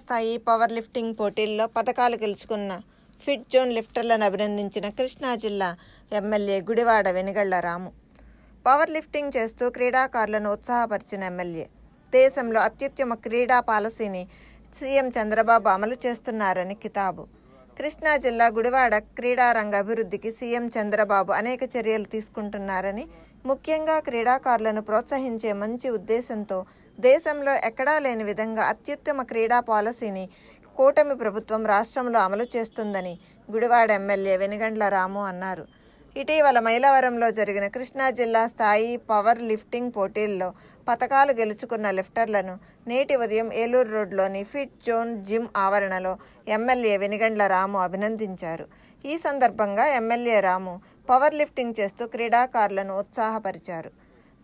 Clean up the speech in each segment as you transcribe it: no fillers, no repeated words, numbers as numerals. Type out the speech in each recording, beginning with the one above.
స్థాయి power lifting పోటీల్లో పతకాలు గెలుచుకున్న ఫిట్ జోన్ లిఫ్టర్లను అభినందించిన కృష్ణా జిల్లా ఎమ్మెల్యే గుడివాడ వెనిగళ్ల రాము. పవర్ లిఫ్టింగ్ చేస్తూ క్రీడాకారులను ఉత్సాహపరిచిన ఎమ్మెల్యే దేశంలో అత్యుత్తమ క్రీడా పాలసీని సీఎం చంద్రబాబు అమలు చేస్తున్నారని కితాబు. కృష్ణా జిల్లా గుడివాడ క్రీడారంగ అభివృద్ధికి సీఎం చంద్రబాబు అనేక చర్యలు తీసుకుంటున్నారని, ముఖ్యంగా క్రీడాకారులను ప్రోత్సహించే మంచి ఉద్దేశంతో దేశంలో ఎక్కడా లేని విధంగా అత్యుత్తమ క్రీడా పాలసీని కూటమి ప్రభుత్వం రాష్ట్రంలో అమలు చేస్తుందని గుడివాడ ఎమ్మెల్యే వెనిగండ్ల రాము అన్నారు. ఇటీవల మైలవరంలో జరిగిన కృష్ణా జిల్లా స్థాయి పవర్ లిఫ్టింగ్ పోటీల్లో పతకాలు గెలుచుకున్న లిఫ్టర్లను నేటి ఉదయం ఏలూరు రోడ్లోని ఫిట్ జోన్ జిమ్ ఆవరణలో ఎమ్మెల్యే వెనిగండ్ల రాము అభినందించారు. ఈ సందర్భంగా ఎమ్మెల్యే రాము పవర్ లిఫ్టింగ్ చేస్తూ క్రీడాకారులను ఉత్సాహపరిచారు.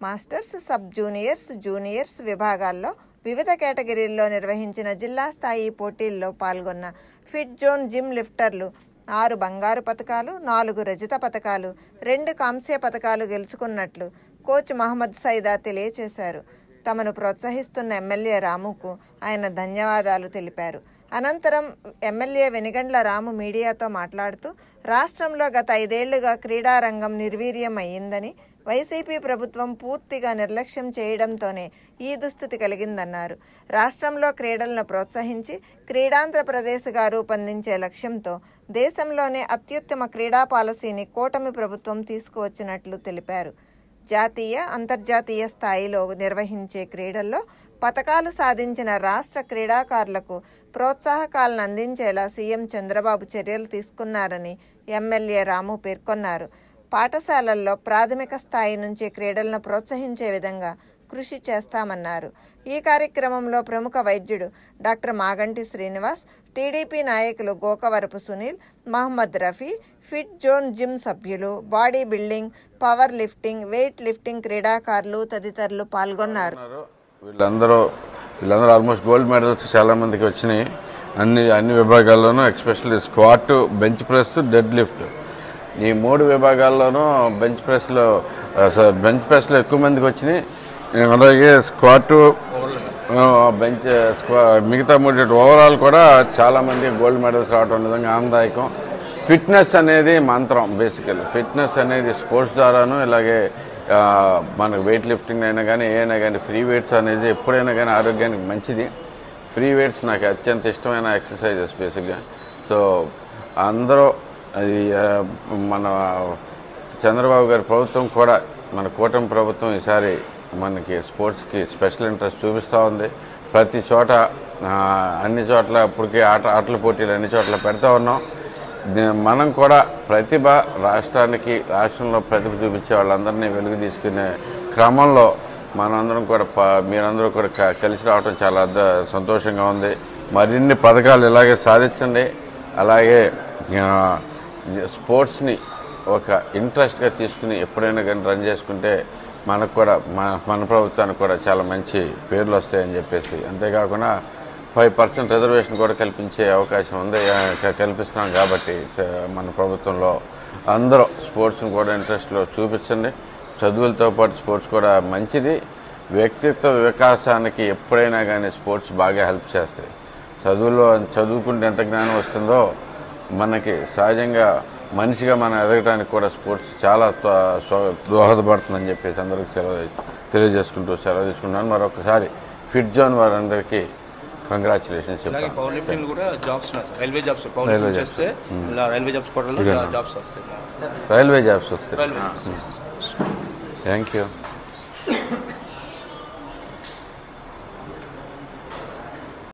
మాస్టర్స్, సబ్ జూనియర్స్, జూనియర్స్ విభాగాల్లో వివిధ కేటగిరీల్లో నిర్వహించిన జిల్లా స్థాయి పోటీల్లో పాల్గొన్న ఫిట్ జోన్ జిమ్ లిఫ్టర్లు 6 బంగారు పతకాలు, 4 రజత పతకాలు, 2 కాంస్య పతకాలు గెలుచుకున్నట్లు కోచ్ మహమ్మద్ సైదా తెలియజేశారు. తమను ప్రోత్సహిస్తున్న ఎమ్మెల్యే రాముకు ఆయన ధన్యవాదాలు తెలిపారు. అనంతరం ఎమ్మెల్యే వెనిగండ్ల రాము మీడియాతో మాట్లాడుతూ, రాష్ట్రంలో గత 5 ఏళ్లుగా క్రీడారంగం నిర్వీర్యం అయ్యిందని, వైసీపీ ప్రభుత్వం పూర్తిగా నిర్లక్ష్యం చేయడంతోనే ఈ దుస్థితి కలిగిందన్నారు. రాష్ట్రంలో క్రీడలను ప్రోత్సహించి క్రీడాంధ్రప్రదేశ్గా రూపొందించే లక్ష్యంతో దేశంలోనే అత్యుత్తమ క్రీడా పాలసీని కూటమి ప్రభుత్వం తీసుకువచ్చినట్లు తెలిపారు. జాతీయ, అంతర్జాతీయ స్థాయిలో నిర్వహించే క్రీడల్లో పతకాలు సాధించిన రాష్ట్ర క్రీడాకారులకు ప్రోత్సాహకాలను అందించేలా సీఎం చంద్రబాబు చర్యలు తీసుకున్నారని ఎమ్మెల్యే రాము పేర్కొన్నారు. పాఠశాలల్లో ప్రాథమిక స్థాయి నుంచి క్రీడలను ప్రోత్సహించే విధంగా కృషి చేస్తామన్నారు. ఈ కార్యక్రమంలో ప్రముఖ వైద్యుడు డాక్టర్ మాగంటి శ్రీనివాస్, టీడీపీ నాయకులు Gokavarapu Sunil, Mohammed Rafi, fit zone gym సభ్యులు, body building, power lifting, weight lifting క్రీడాకారులు తదితరులు పాల్గొన్నారు. వీళ్ళందరూ ఆల్మోస్ట్ గోల్డ్ మెడల్స్ చాలా మందికి వచ్చినాయి. అన్ని విభాగాల్లోనూ, especially squat, bench press, deadlift, ఈ 3 విభాగాల్లోనూ బెంచ్ ప్రెస్లో ఎక్కువ మందికి వచ్చినాయి. అలాగే స్క్వాట్, మిగతా 3 ఓవరాల్ కూడా చాలా మంది గోల్డ్ మెడల్స్ రావడం నిజంగా ఆనందదాయకం. ఫిట్నెస్ అనేది మంత్రం. బేసికల్ ఫిట్నెస్ అనేది స్పోర్ట్స్ ద్వారాను, ఇలాగే మనకు వెయిట్ లిఫ్టింగ్ అయినా కానీ ఏదైనా కానీ ఫ్రీ వెయిట్స్ అనేది ఎప్పుడైనా కానీ ఆరోగ్యానికి మంచిది. ఫ్రీ వెయిట్స్ నాకు అత్యంత ఇష్టమైన ఎక్సర్సైజెస్ బేసిక్గా. సో అందరూ అది మన చంద్రబాబు గారి ప్రభుత్వం కూడా, మన కూటమి ప్రభుత్వం ఈసారి మనకి స్పోర్ట్స్కి స్పెషల్ ఇంట్రెస్ట్ చూపిస్తూ ఉంది. ప్రతి చోట, అన్ని చోట్ల ఇప్పటికే ఆటల పోటీలు అన్ని చోట్ల పెడతా ఉన్నాం. మనం కూడా రాష్ట్రంలో ప్రతిభ చూపించే వాళ్ళందరినీ వెలుగు తీసుకునే క్రమంలో మనందరం కూడా మీరందరూ కూడా కలిసి రావడం చాలా సంతోషంగా ఉంది. మరిన్ని పథకాలు ఇలాగే సాధించండి. అలాగే స్పోర్ట్స్ని ఒక ఇంట్రెస్ట్గా తీసుకుని ఎప్పుడైనా కానీ రన్ చేసుకుంటే మనకు కూడా మన ప్రభుత్వానికి కూడా చాలా మంచి పేర్లు వస్తాయని చెప్పేసి, అంతేకాకుండా 5% రిజర్వేషన్ కూడా కల్పించే అవకాశం ఉంది, కల్పిస్తున్నాం. కాబట్టి మన ప్రభుత్వంలో అందరూ స్పోర్ట్స్ని కూడా ఇంట్రెస్ట్లో చూపించండి. చదువులతో పాటు స్పోర్ట్స్ కూడా మంచిది. వ్యక్తిత్వ వికాసానికి ఎప్పుడైనా కానీ స్పోర్ట్స్ బాగా హెల్ప్ చేస్తాయి. చదువుకుంటే ఎంత జ్ఞానం వస్తుందో మనకి సహజంగా మనిషిగా మనం ఎదగడానికి కూడా స్పోర్ట్స్ చాలా దోహదపడుతుందని చెప్పేసి అందరికీ తెలియజేసుకుంటూ సెలవు తీసుకున్నాను. మరొకసారి ఫిట్ జోన్ వారందరికీ కంగ్రాచులేషన్స్ చెప్తాను. రైల్వే జాబ్స్ వస్తాయి. Thank you.